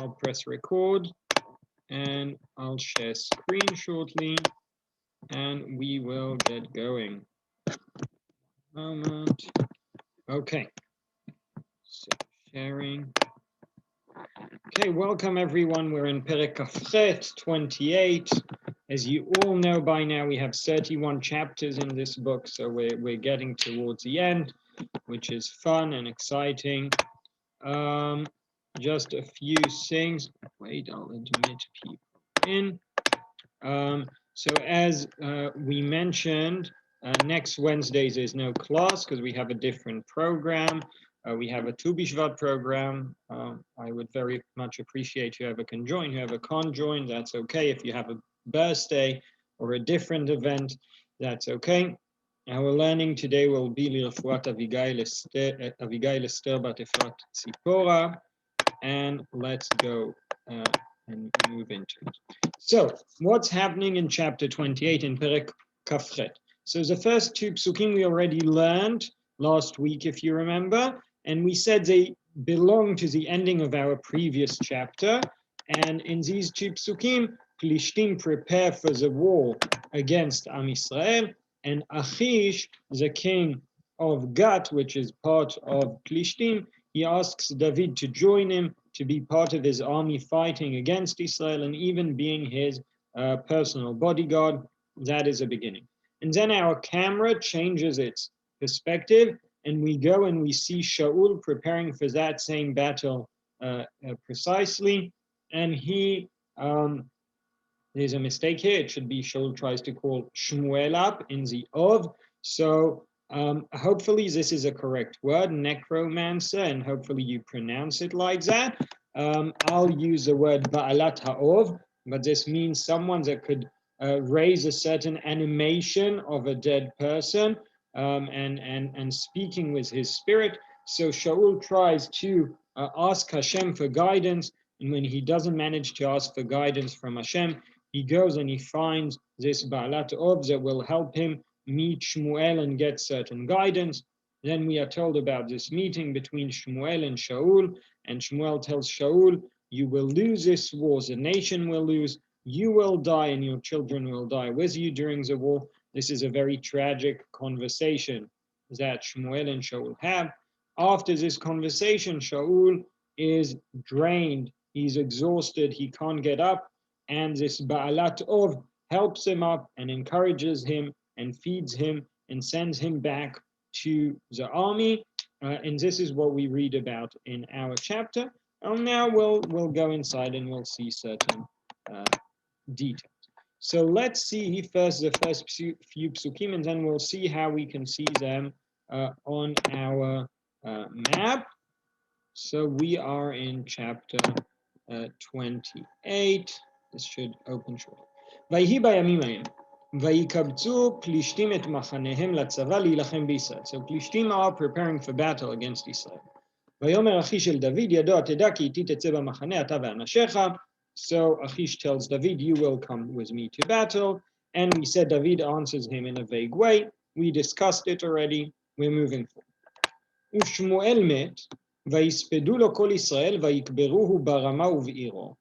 I'll press record and I'll share screen shortly and we will get going. Moment. Okay, so sharing. Okay, welcome everyone. We're in Perek Kafchet 28. As you all know by now, we have 31 chapters in this book, so we're getting towards the end, which is fun and exciting. Just a few things. Wait, I'll admit people in. So as we mentioned, next Wednesdays there's no class because we have a different program. We have a Tu B'Shvat program. I would very much appreciate whoever can join. Whoever can't join, that's okay. If you have a birthday or a different event, that's okay. Our learning today will be L'Refuat Avigail Esther Bat Efrat Tzipora, and let's go and move into it. So, what's happening in chapter 28 in Perek Kafchet? So the first two psukim we already learned last week, if you remember, and we said they belong to the ending of our previous chapter. And in these two psukim, Plishtim prepare for the war against Am Yisrael, and Achish, the king of Gat, which is part of Plishtim, he asks David to join him, to be part of his army fighting against Israel and even being his personal bodyguard. That is a beginning. And then our camera changes its perspective and we go and we see Shaul preparing for that same battle precisely. And there's a mistake here. It should be Shaul tries to call Shmuel up in the Ov. So hopefully this is a correct word, necromancer, and hopefully you pronounce it like that. I'll use the word Ba'alat Ha'ov, but this means someone that could raise a certain animation of a dead person and speaking with his spirit. So Shaul tries to ask Hashem for guidance, and when he doesn't manage to ask for guidance from Hashem, he goes and he finds this Ba'alat Ha'ov that will help him meet Shmuel and get certain guidance. Then we are told about this meeting between Shmuel and Shaul tells Shaul, you will lose this war, the nation will lose, you will die and your children will die with you during the war. This is a very tragic conversation that Shmuel and Shaul have. After this conversation, Shaul is drained, he's exhausted, he can't get up, and this Ba'alat Ov helps him up and encourages him and feeds him and sends him back to the army. And this is what we read about in our chapter. And now we'll go inside and we'll see certain details. So let's see first the first few psukim, and then we'll see how we can see them on our map. So we are in chapter 28. This should open shortly. ויהי בימים ההם, ויקבצו פלישתים את מחניהם לצבא להילחם בישראל. So Plishtim are preparing for battle against Israel. ויאמר אחיש אל דוד, ידוע תדע כי איתי תצא במחנה אתה ואנשיך. So Achish tells David, you will come with me to battle. And we said David answers him in a vague way. We discussed it already. We're moving forward. ושמואל מת, ויספדו לו כל ישראל, ויקברוהו ברמה ובעירו.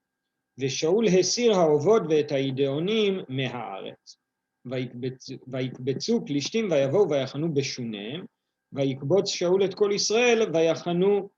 ושאול הסיר האובות ואת הידעונים מהארץ. ויקבצו פלישתים ויבואו ויחנו בשונם, ויקבוץ שאול את כל ישראל ויחנו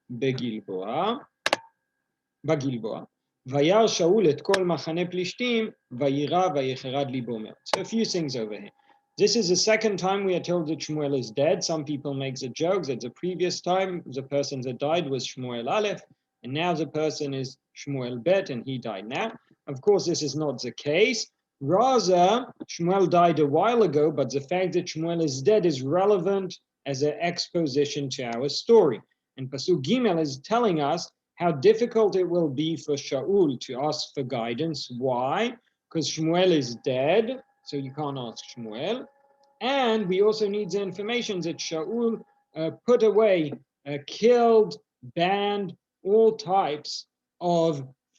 בגלבוע. וירא שאול את כל מחנה פלישתים, וירא ויחרד ליבו מאוד. So a few things over here. This is the second time we are told that Shmuel is dead. Some people make the joke that the previous time the person that died was Shmuel Aleph, and now the person is Shmuel Bet, and he died now. Of course, this is not the case. Rather, Shmuel died a while ago, but the fact that Shmuel is dead is relevant as an exposition to our story. And Pasuk Gimel is telling us how difficult it will be for Shaul to ask for guidance. Why? Because Shmuel is dead, so you can't ask Shmuel. And we also need the information that Shaul put away, killed, banned all types of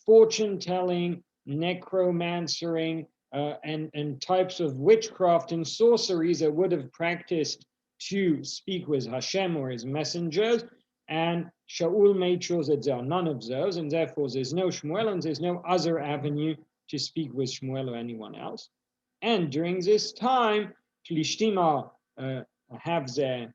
fortune-telling, necromancering, and types of witchcraft and sorceries that would have practiced to speak with Hashem or his messengers. and Shaul made sure that there are none of those, and therefore there's no Shmuel, and there's no other avenue to speak with Shmuel or anyone else. And during this time, Plishtim have their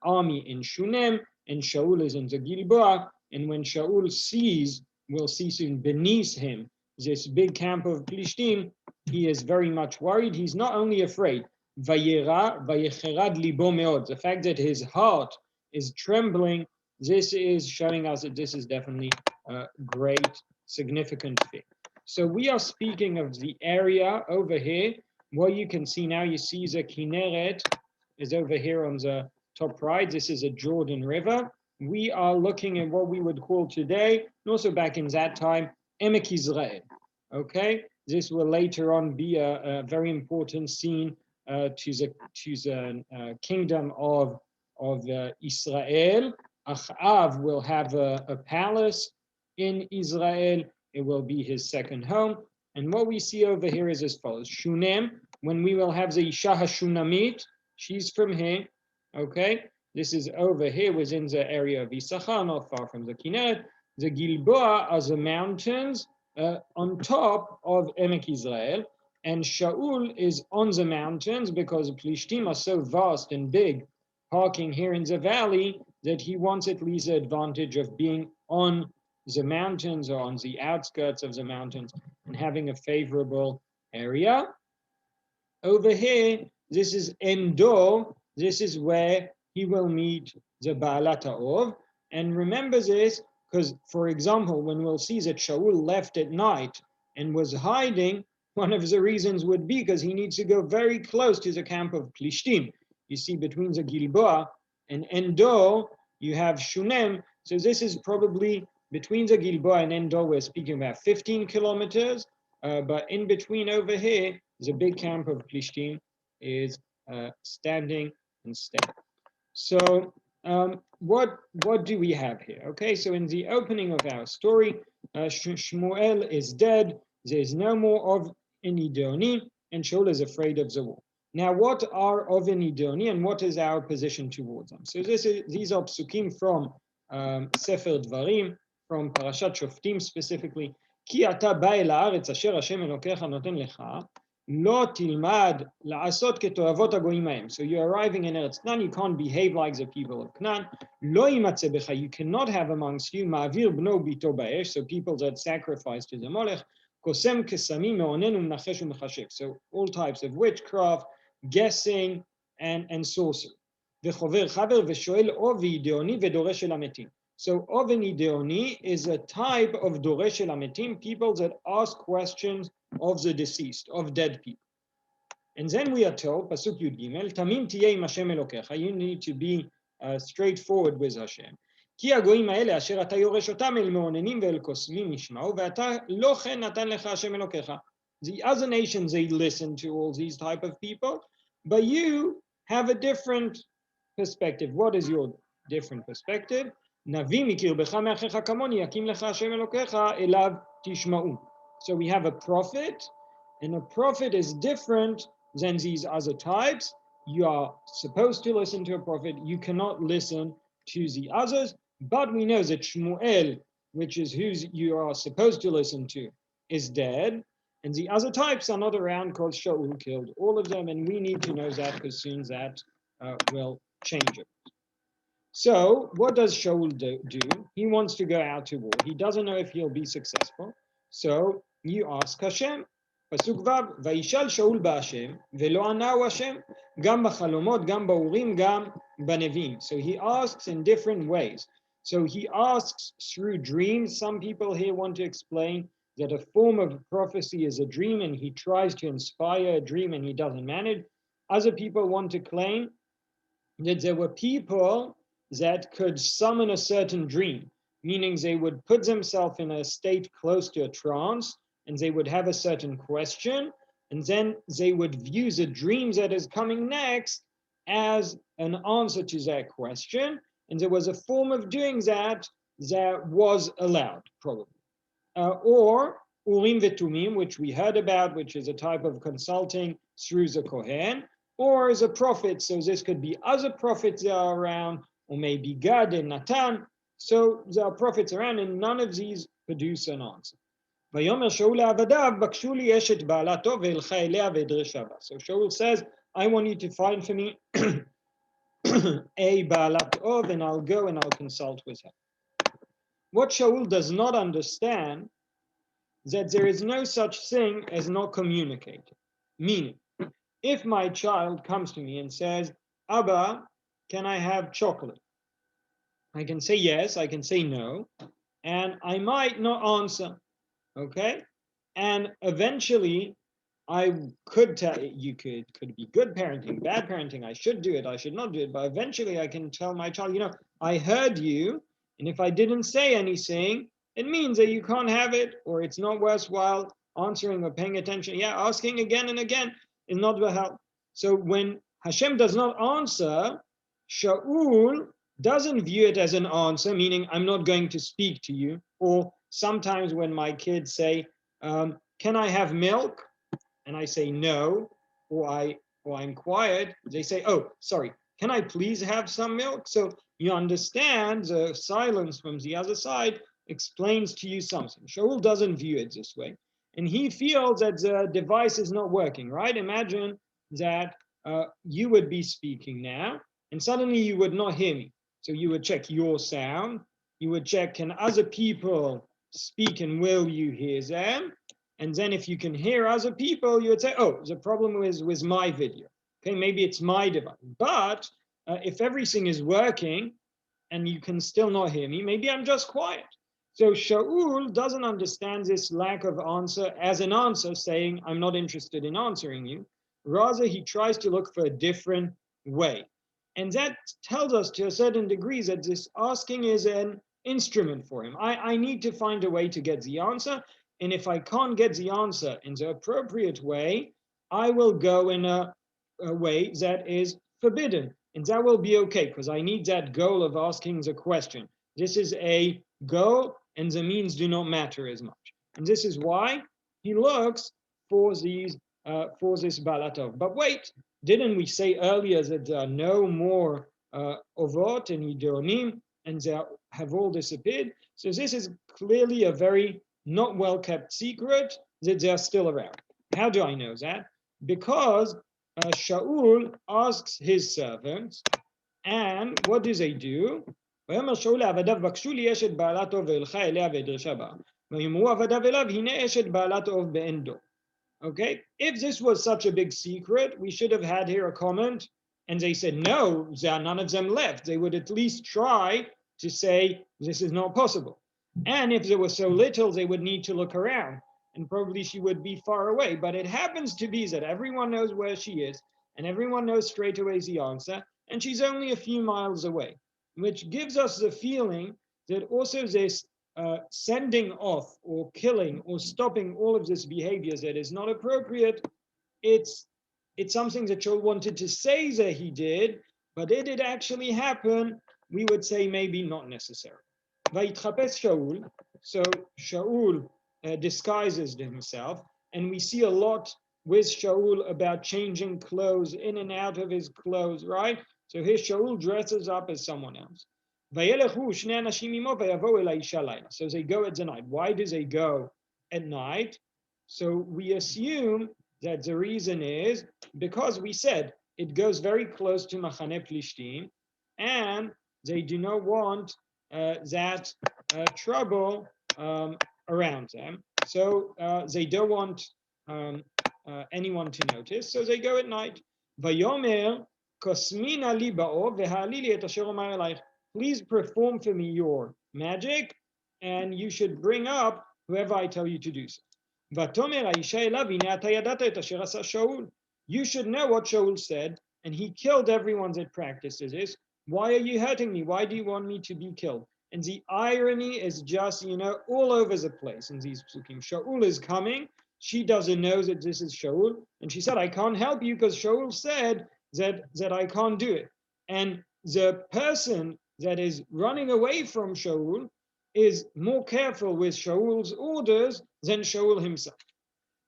army in Shunem, and Shaul is in the Gilboa. And when Shaul sees, we'll see soon beneath him, this big camp of Plishtim, he is very much worried. He's not only afraid, the fact that his heart is trembling, this is showing us that this is definitely a great, significant thing. So we are speaking of the area over here. What you can see now, you see the Kinneret is over here on the top right. This is a Jordan River. We are looking at what we would call today, and also back in that time, Emek Israel. Okay, this will later on be a very important scene to the kingdom of Israel. Achav will have a palace in Israel. It will be his second home. And what we see over here is as follows. Shunem, when we will have the Isha HaShunamit, she's from here, okay? This is over here within the area of Issachar, not far from the Kinneret. The Gilboa are the mountains on top of Emek Israel, and Shaul is on the mountains because Plishtim are so vast and big, parking here in the valley, that he wants at least the advantage of being on the mountains or on the outskirts of the mountains and having a favorable area. Over here, this is Endor. This is where he will meet the Baalat Ha'ov. And remember this, because, for example, when we'll see that Shaul left at night and was hiding, one of the reasons would be because he needs to go very close to the camp of Plishtim. You see, between the Gilboa and Endor, you have Shunem. So this is probably between the Gilboa and Endor, we're speaking about 15 kilometers. But in between over here, the big camp of Plishtim is standing and staying. So what do we have here? Okay, so in the opening of our story, Shmuel is dead. There's no more of Enidoni, and Shaul is afraid of the war. Now, what are of Enidoni, and what is our position towards them? So these are psukim from Sefer Dvarim, from Parashat Shoftim specifically. כי אתה בא אל הארץ אשר השם אלוקיך נותן לך, לא תלמד לעשות כתועבות הגויים ההם. So you're arriving in Eretz Canaan, you can't behave like the people of Canaan. לא יימצא בך, you cannot have amongst you מעביר בנו ביתו באש, so people that sacrifice to the מולך, קוסם קסמים, מעונן ומנחש ומחשב. So all types of witchcraft, guessing, and sorcery. וחובר חבר ושואל עובי דאוני ודורש אל המתים. So Oveni Deoni is a type of Doresh el Ametim, people that ask questions of the deceased, of dead people. And then we are told, Pasuk Yud Gimel, Tamim tiyei im Hashem Elokecha, you need to be straightforward with Hashem. כי הגויים האלה אשר אתה יורש אותם אל מעוננים ואל קוסמים ישמעו, ואתה לא כן נתן לך השם אלוקיך. The other nations, they listen to all these type of people, but you have a different perspective. What is your different perspective? נביא מקרבך מאחיך כמוני, יקים לך השם אלוקיך, אליו תשמעו. So we have a prophet, and a prophet is different than these other types. You are supposed to listen to a prophet, you cannot listen to the others, but we know that Shmuel, which is who you are supposed to listen to, is dead, and the other types are not around because Shaul killed all of them, and we need to know that because soon that will change it. So what does Shaul do? He wants to go out to war. He doesn't know if he'll be successful. So you ask Hashem. פסוק ו' וישאל שאול בהשם ולא ענהו השם גם בחלומות גם באורים גם בנביאים. So he asks in different ways. So he asks through dreams. Some people here want to explain that a form of prophecy is a dream and he tries to inspire a dream and he doesn't manage. Other people want to claim that there were people that could summon a certain dream, meaning they would put themselves in a state close to a trance, and they would have a certain question, and then they would view the dream that is coming next as an answer to that question, and there was a form of doing that that was allowed, probably. Or Urim Vetumim, which we heard about, which is a type of consulting through the Kohen, or as a prophet, so this could be other prophets that are around, or maybe Gad and Natan. So there are prophets around, and none of these produce an answer. ויאמר שאול לעבדיו, בקשו לי אשת בעלתו והלכה אליה ואדרשה בה. So Shaul says, I want you to find for me a בעלת of, and I'll go and I'll consult with her. What Shaul does not understand is that there is no such thing as not communicating. Meaning, if my child comes to me and says, Abba, can I have chocolate? I can say yes, I can say no, and I might not answer. Okay, and eventually I could tell you could be good parenting, bad parenting, I should do it, I should not do it, but eventually I can tell my child, I heard you, and if I didn't say anything, it means that you can't have it, or it's not worthwhile answering or paying attention. Yeah, asking again and again is not the help. So when Hashem does not answer, Shaul doesn't view it as an answer, meaning I'm not going to speak to you. Or sometimes when my kids say, can I have milk? And I say no, or I'm quiet, they say, oh, sorry, can I please have some milk? So you understand the silence from the other side explains to you something. Shaul doesn't view it this way. And he feels that the device is not working, right? Imagine that you would be speaking now, and suddenly you would not hear me. So you would check your sound. You would check, can other people speak and will you hear them? And then if you can hear other people, you would say, oh, the problem is with my video. Okay, maybe it's my device. But if everything is working and you can still not hear me, maybe I'm just quiet. So Shaul doesn't understand this lack of answer as an answer, saying, I'm not interested in answering you. Rather, he tries to look for a different way. And that tells us to a certain degree that this asking is an instrument for him. I need to find a way to get the answer. And if I can't get the answer in the appropriate way, I will go in a way that is forbidden. And that will be okay, because I need that goal of asking the question. This is a goal, and the means do not matter as much. And this is why he looks for this balatov. But wait, didn't we say earlier that there are no more ovot and idonim, and they have all disappeared? So this is clearly a very not well-kept secret that they are still around. How do I know that? Because Shaul asks his servants, and what do they do? ויאמר שאול לעבדיו בקשו לי אשת בעלת אוב והלכה אליה ודרשה בה ויאמרו עבדיו אליו הנה אשת בעלת אוב באין דו. Okay, if this was such a big secret, we should have had here a comment, and they said no, there are none of them left. They would at least try to say this is not possible. And if there was so little, they would need to look around, and probably she would be far away. But it happens to be that everyone knows where she is, and everyone knows straight away the answer, and she's only a few miles away, which gives us the feeling that also this sending off or killing or stopping all of this behavior that is not appropriate, it's something that Shaul wanted to say that he did, but did it actually happen? We would say maybe not necessary. Vayitchapes Shaul, so Shaul disguises himself, and we see a lot with Shaul about changing clothes, in and out of his clothes, right? So here Shaul dresses up as someone else. So they go at the night. Why do they go at night? So we assume that the reason is because we said it goes very close to Machane Plishtim, and they do not want that trouble around them. So they don't want anyone to notice. So they go at night. Vayomer kosmina li ba'o v'ha'ali li et asher omar elayich. Please perform for me your magic, and you should bring up whoever I tell you to do so. You should know what Shaul said, and he killed everyone that practices this. Why are you hurting me? Why do you want me to be killed? And the irony is just, all over the place in these psukim. Shaul is coming. She doesn't know that this is Shaul. And she said, I can't help you because Shaul said that I can't do it. And the person that is running away from Shaul is more careful with Shaul's orders than Shaul himself.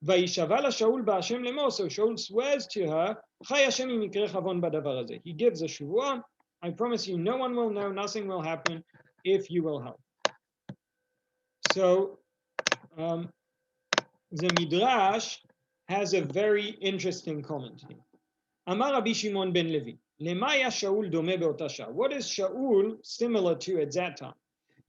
Vayishavala Shaul ba'Hashem lemor. So Shaul swears to her, Chai Hashem im yikre chavon badavar hazeh. He gives a shuvah, I promise you, no one will know, nothing will happen if you will help. So the Midrash has a very interesting comment here. Amar Rabbi Shimon ben Levi, Lemaya Shaul dome be'ota shah. What is Shaul similar to at that time?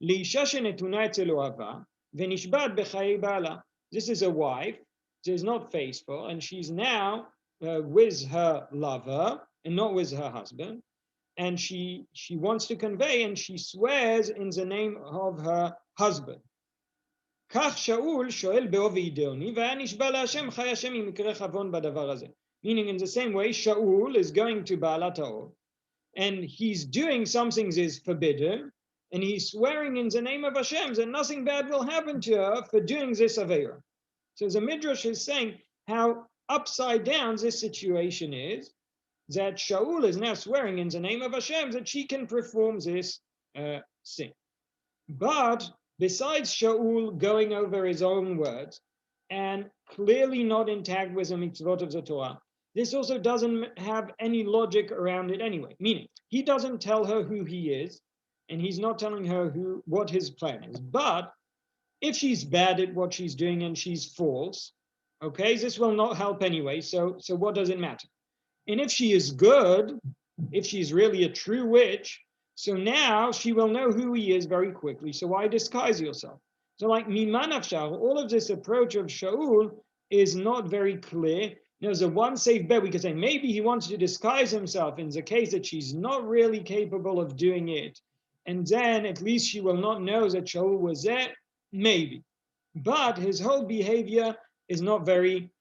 Leisha shenetuna etzel ohava v'nishbat b'chayei ba'ala. This is a wife, she is not faithful, and she's now with her lover and not with her husband, and she wants to convey, and she swears in the name of her husband. כך שאול שואל בעובי אידיוני, והיה נשבע להשם חי השם אם יקרה חבון בדבר הזה. Meaning in the same way, Shaul is going to Baalat Ha'or, and he's doing something that is forbidden, and he's swearing in the name of Hashem that nothing bad will happen to her for doing this Aveira. So the Midrash is saying how upside down this situation is, that Shaul is now swearing in the name of Hashem that she can perform this sin. But besides Shaul going over his own words and clearly not intact with the mitzvot of the Torah, this also doesn't have any logic around it anyway. Meaning, he doesn't tell her who he is, and he's not telling her what his plan is. But if she's bad at what she's doing and she's false, okay, this will not help anyway. So what does it matter? And if she is good, if she's really a true witch, so now she will know who he is very quickly. So why disguise yourself? So like Miman Afshar, all of this approach of Shaul is not very clear. There's a one safe bet. We could say maybe he wants to disguise himself in the case that she's not really capable of doing it. And then at least she will not know that Shaul was there. Maybe. But his whole behavior is not very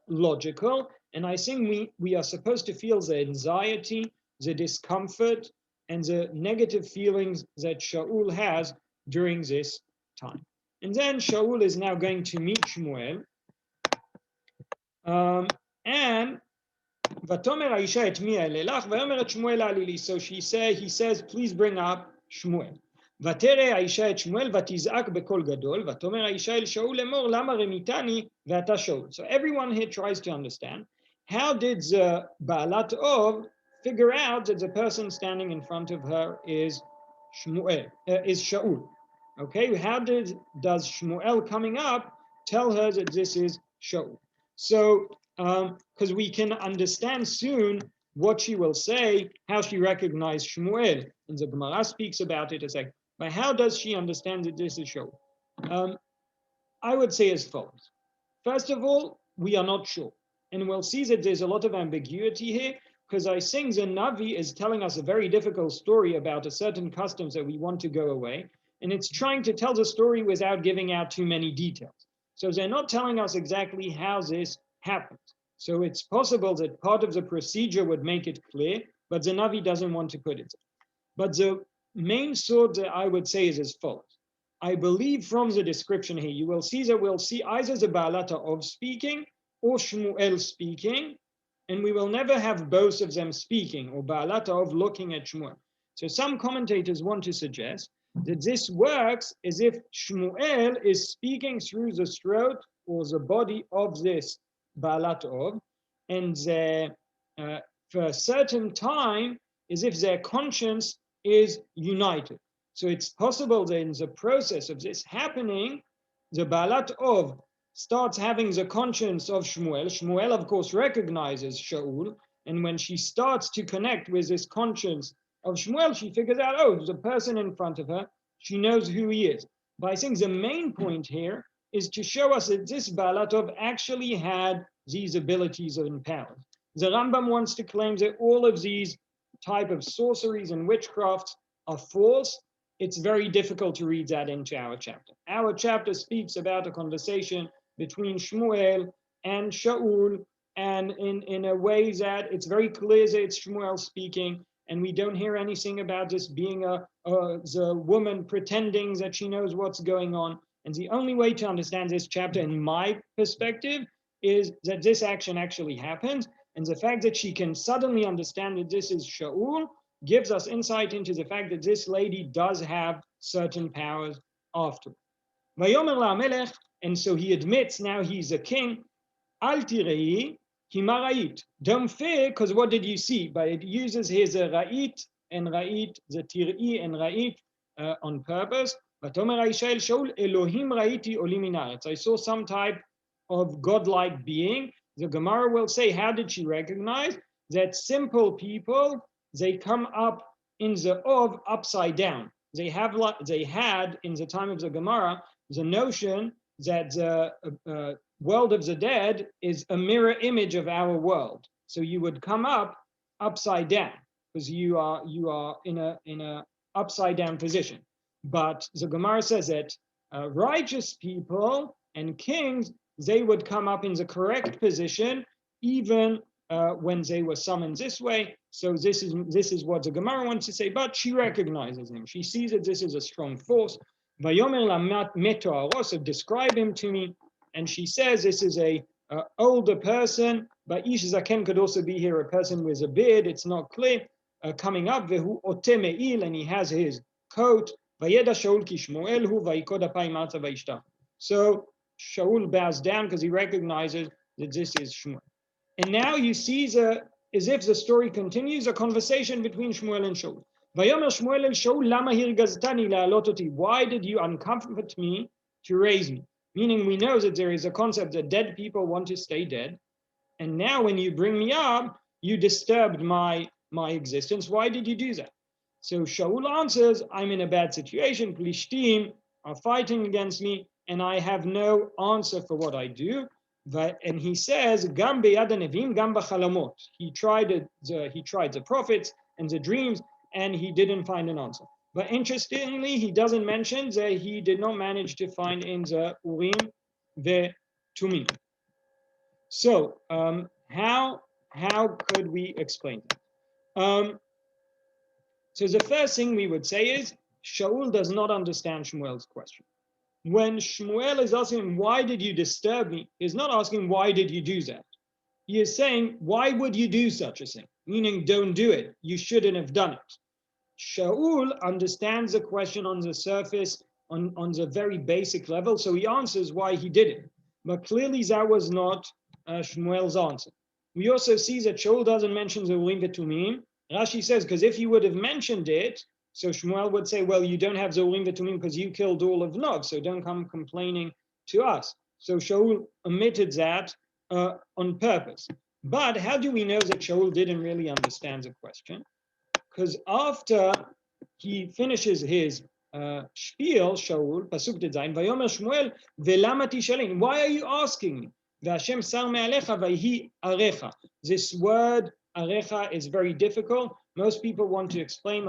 logical. And I think we are supposed to feel the anxiety, the discomfort, and the negative feelings that Shaul has during this time. And then Shaul is now going to meet Shmuel. And Vatomer Aisha et mi elelach, vayomer et Shmuel alili. So he says, please bring up Shmuel. ותרא האישה את שמואל ותזעק בקול גדול, ותאמר האישה אל שאול לאמור, למה רמיתני ואתה שאול? So everyone here tries to understand, how did the Baalat Ov figure out that the person standing in front of her is Shaul? Okay, how does Shmuel coming up tell her that this is Shaul? So, because we can understand soon what she will say, how she recognized Shmuel, and the Gemara speaks about it as like, but how does she understand that this is Shaul? I would say as follows. First of all, we are not sure. And we'll see that there's a lot of ambiguity here, because I think the Navi is telling us a very difficult story about a certain customs that we want to go away. And it's trying to tell the story without giving out too many details. So they're not telling us exactly how this happened. So it's possible that part of the procedure would make it clear, but the Navi doesn't want to put it there. But the main thought that I would say is as follows. I believe from the description here, you will see that we'll see either the Baalat Ov speaking or Shmuel speaking, and we will never have both of them speaking, or Baalat Ov looking at Shmuel. So some commentators want to suggest that this works as if Shmuel is speaking through the throat or the body of this Baalat Ov, and for a certain time, as if their conscience is united. So it's possible that in the process of this happening, the Baalat Ov starts having the conscience of Shmuel. Shmuel, of course, recognizes Shaul, and when she starts to connect with this conscience of Shmuel, she figures out, oh, there's a person in front of her. She knows who he is. But I think the main point here is to show us that this Baalat Ov actually had these abilities and powers. The Rambam wants to claim that all of these type of sorceries and witchcrafts are false. It's very difficult to read that into our chapter. Our chapter speaks about a conversation between Shmuel and Shaul, and in a way that it's very clear that it's Shmuel speaking, and we don't hear anything about this being the woman pretending that she knows what's going on. And the only way to understand this chapter, in my perspective, is that this action actually happened, and the fact that she can suddenly understand that this is Shaul gives us insight into the fact that this lady does have certain powers afterward. And so he admits now he's a king. Al tirei ki ma ra'it. Don't fear, because what did you see? But it uses his ra'it and ra'it, the tir'i and ra'it on purpose. Vatomer Aisha Shaul, Elohim ra'iti olim min haaretz. I saw some type of godlike being. The Gemara will say, how did she recognize? That simple people, they come up in the Ov upside down. They had in the time of the Gemara the notion that the world of the dead is a mirror image of our world. So you would come up upside down because you are in a upside down position. But the Gemara says that righteous people and kings, they would come up in the correct position even when they were summoned this way. So this is what the Gemara wants to say, but she recognizes him. She sees that this is a strong force. Vayomer la meto, so describe him to me. And she says this is a older person, but Ish Zaken could also be here, a person with a beard, it's not clear, coming up, vehu ote me'il, and he has his coat. Vayeda Shaul ki Shmuel hu vayikod apayim arza vayishtach. So Shaul bows down because he recognizes that this is Shmuel. And now you see as if the story continues, a conversation between Shmuel and Shaul. Vayomer Shmuel el Shaul, lama hirgaztani la'alot oti? Why did you uncomfort me to raise me? Meaning we know that there is a concept that dead people want to stay dead. And now when you bring me up, you disturbed my existence. Why did you do that? So Shaul answers, I'm in a bad situation. Plishtim are fighting against me, and I have no answer for what I do. And he says, Gam beyad hanevim, gam b'chalamot. He tried the prophets and the dreams, and he didn't find an answer. But interestingly, he doesn't mention that he did not manage to find in the Urim the Tumim. So how could we explain that? So the first thing we would say is Shaul does not understand Shmuel's question. When Shmuel is asking him, why did you disturb me? He's not asking, why did you do that? He is saying, why would you do such a thing? Meaning, don't do it. You shouldn't have done it. Shaul understands the question on the surface, on the very basic level, so he answers why he did it. But clearly that was not Shmuel's answer. We also see that Shaul doesn't mention the Urim v'Tumim. Rashi says, because if he would have mentioned it, so Shmuel would say, well, you don't have the Urim v'Tumim because you killed all of Nov, so don't come complaining to us. So Shaul omitted that on purpose. But how do we know that Shaul didn't really understand the question? Because after he finishes his spiel, Shaul, pasuk tezayin, vayomer Shmuel, velama tishalin? Why are you asking me? V'Hashem sar me'alecha vayhi arecha. This word arecha is very difficult. Most people want to explain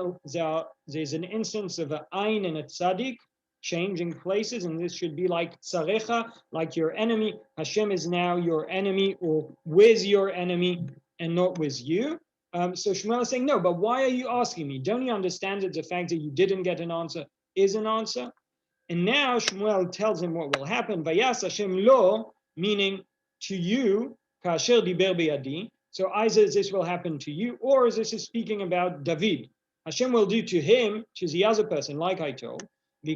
there's an instance of an ayin and a tzaddik changing places, and this should be like tzarecha, like your enemy. Hashem is now your enemy, or with your enemy, and not with you. So Shmuel is saying, no, but why are you asking me? Don't you understand that the fact that you didn't get an answer is an answer? And now Shmuel tells him what will happen. Vayas Hashem lo, meaning to you, kasher diber beyadi. So either this will happen to you, or this is speaking about David. Hashem will do to him, to the other person, like I told. So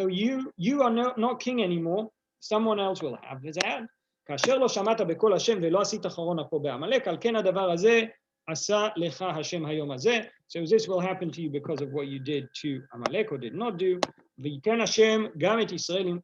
you are not king anymore. Someone else will have that. כאשר לא שמעת בקול השם ולא עשית חרונה פה בעמלק, על כן הדבר הזה עשה לך השם היום הזה. So this will happen to you because of what you did to Amalek or did not do. וייתן השם גם את ישראל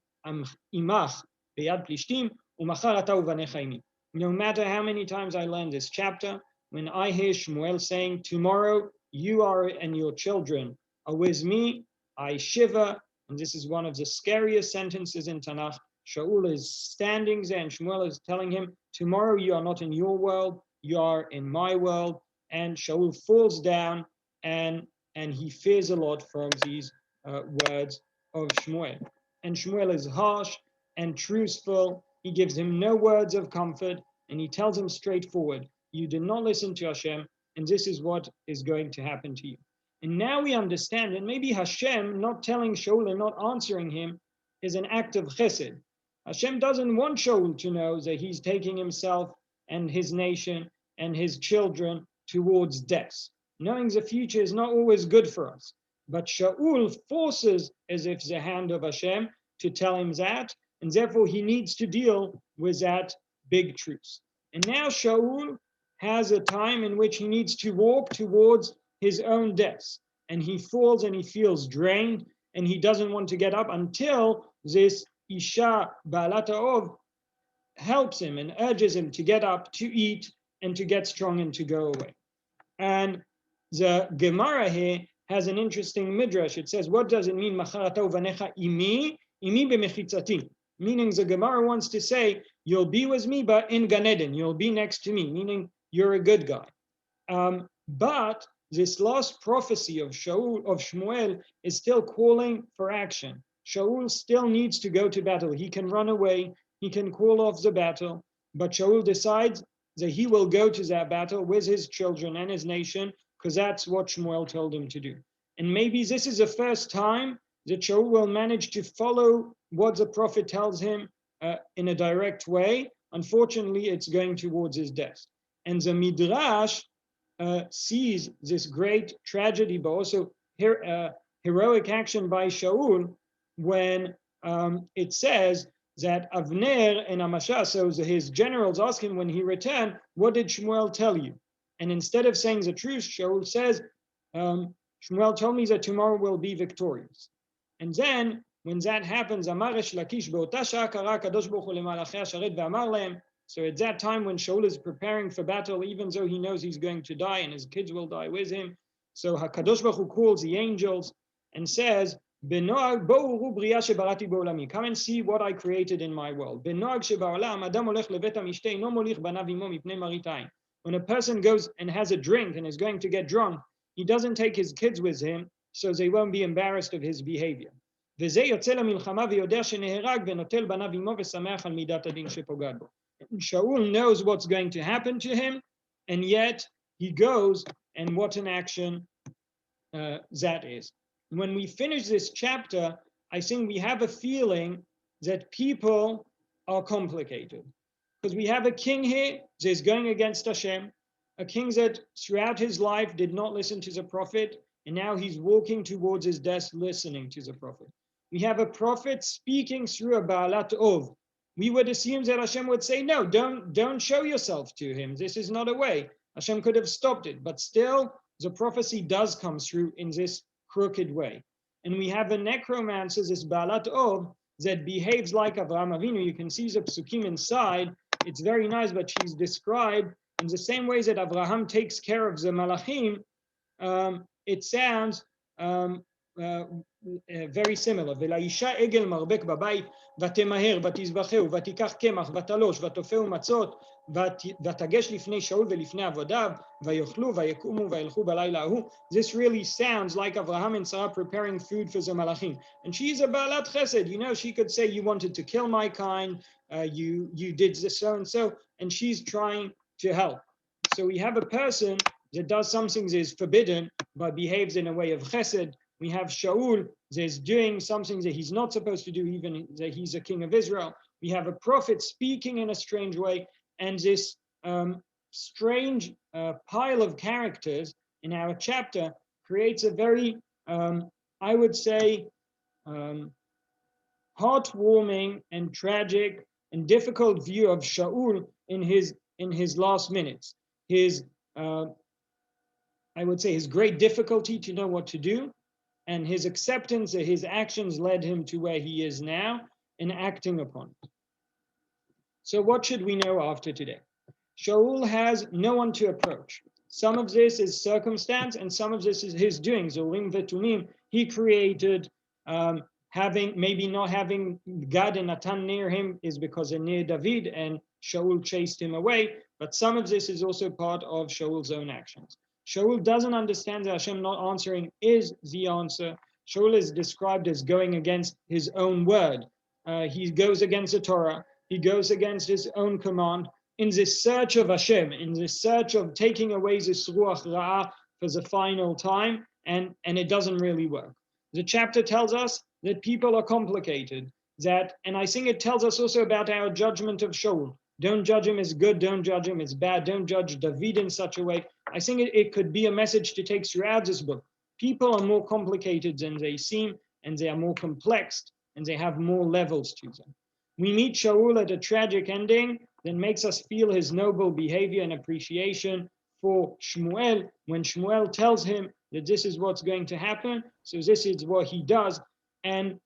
עמך ביד פלישתים, ומחר אתה ובניך עמי. No matter how many times I learn this chapter, when I hear Shmuel saying, tomorrow you are and your children are with me, I shiver. And this is one of the scariest sentences in Tanakh. Shaul is standing there and Shmuel is telling him, tomorrow you are not in your world, you are in my world. And Shaul falls down and he fears a lot from these words of Shmuel. And Shmuel is harsh and truthful. He gives him no words of comfort, and he tells him straightforward, you did not listen to Hashem, and this is what is going to happen to you. And now we understand that maybe Hashem not telling Shaul and not answering him is an act of chesed. Hashem doesn't want Shaul to know that he's taking himself and his nation and his children towards death. Knowing the future is not always good for us. But Shaul forces, as if the hand of Hashem, to tell him that, and therefore he needs to deal with that big truth. And now Shaul has a time in which he needs to walk towards his own death. And he falls and he feels drained and he doesn't want to get up until this Isha Ba'alat Ha'ov helps him and urges him to get up, to eat, and to get strong and to go away. And the Gemara here has an interesting midrash. It says, what does it mean, Macharata uvanecha imi b'mechitzati? Meaning the Gemara wants to say, you'll be with me, but in Gan Eden, you'll be next to me, meaning you're a good guy. But this last prophecy of Shmuel is still calling for action. Shaul still needs to go to battle. He can run away, he can call off the battle, but Shaul decides that he will go to that battle with his children and his nation, because that's what Shmuel told him to do. And maybe this is the first time that Shaul will manage to follow what the prophet tells him in a direct way. Unfortunately, it's going towards his death. And the Midrash sees this great tragedy, but also heroic action by Shaul when it says that Avner and Amasha, so his generals ask him when he returned, what did Shmuel tell you? And instead of saying the truth, Shaul says, Shmuel told me that tomorrow will be victorious. And then, when that happens, so at that time when Shaul is preparing for battle, even though he knows he's going to die and his kids will die with him, so HaKadosh Baruch Hu calls the angels and says, come and see what I created in my world. When a person goes and has a drink and is going to get drunk, he doesn't take his kids with him so they won't be embarrassed of his behavior. And Shaul knows what's going to happen to him, and yet he goes, and what an action that is. When we finish this chapter, I think we have a feeling that people are complicated. Because we have a king here that is going against Hashem, a king that throughout his life did not listen to the prophet, and now he's walking towards his death listening to the prophet. We have a prophet speaking through a Ba'alat Ov. We would assume that Hashem would say, no, don't show yourself to him. This is not a way. Hashem could have stopped it, but still the prophecy does come through in this crooked way. And we have a necromancer, this Ba'alat Ov, that behaves like Avraham Avinu. You can see the psukim inside. It's very nice, but she's described in the same way that Avraham takes care of the Malachim. It sounds very similar. ולאישה עגל מרבק בבית ותמהר ותזבחהו ותיקח קמח ותלוש ותופהו מצות ותגש לפני שאול ולפני עבדיו ויאכלו ויקומו וילכו בלילה ההוא. This really sounds like Avraham and Sarah preparing food for the Malachim. And she's a Ba'alat Chesed. You know, she could say, you wanted to kill my kind, you did this so and so, and she's trying to help. So we have a person that does something that is forbidden but behaves in a way of Chesed. We have Shaul that is doing something that he's not supposed to do, even that he's a king of Israel. We have a prophet speaking in a strange way, and this strange pile of characters in our chapter creates a very, I would say, heartwarming and tragic and difficult view of Shaul in his last minutes. His, I would say, his great difficulty to know what to do, and his acceptance that his actions led him to where he is now and acting upon it. So what should we know after today? Shaul has no one to approach. Some of this is circumstance and some of this is his doing. Zorim vetumim, he created, maybe not having Gad and Natan near him is because they're near David and Shaul chased him away, but some of this is also part of Shaul's own actions. Shaul doesn't understand that Hashem not answering is the answer. Shaul is described as going against his own word. He goes against the Torah. He goes against his own command in this search of Hashem, in this search of taking away this Ruach Ra'ah for the final time, and it doesn't really work. The chapter tells us that people are complicated, and I think it tells us also about our judgment of Shaul. Don't judge him as good, don't judge him as bad, don't judge David in such a way. I think it could be a message to take throughout this book. People are more complicated than they seem, and they are more complex, and they have more levels to them. We meet Shaul at a tragic ending that makes us feel his noble behavior and appreciation for Shmuel when Shmuel tells him that this is what's going to happen. So this is what he does. And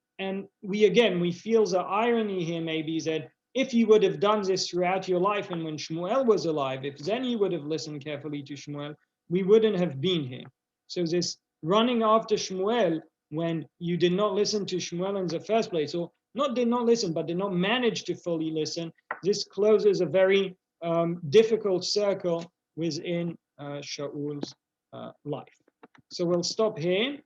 we feel the irony here maybe that if you would have done this throughout your life and when Shmuel was alive, if then you would have listened carefully to Shmuel, we wouldn't have been here. So this running after Shmuel when you did not listen to Shmuel in the first place, or not did not listen, but did not manage to fully listen, this closes a very difficult circle within Shaul's life. So we'll stop here.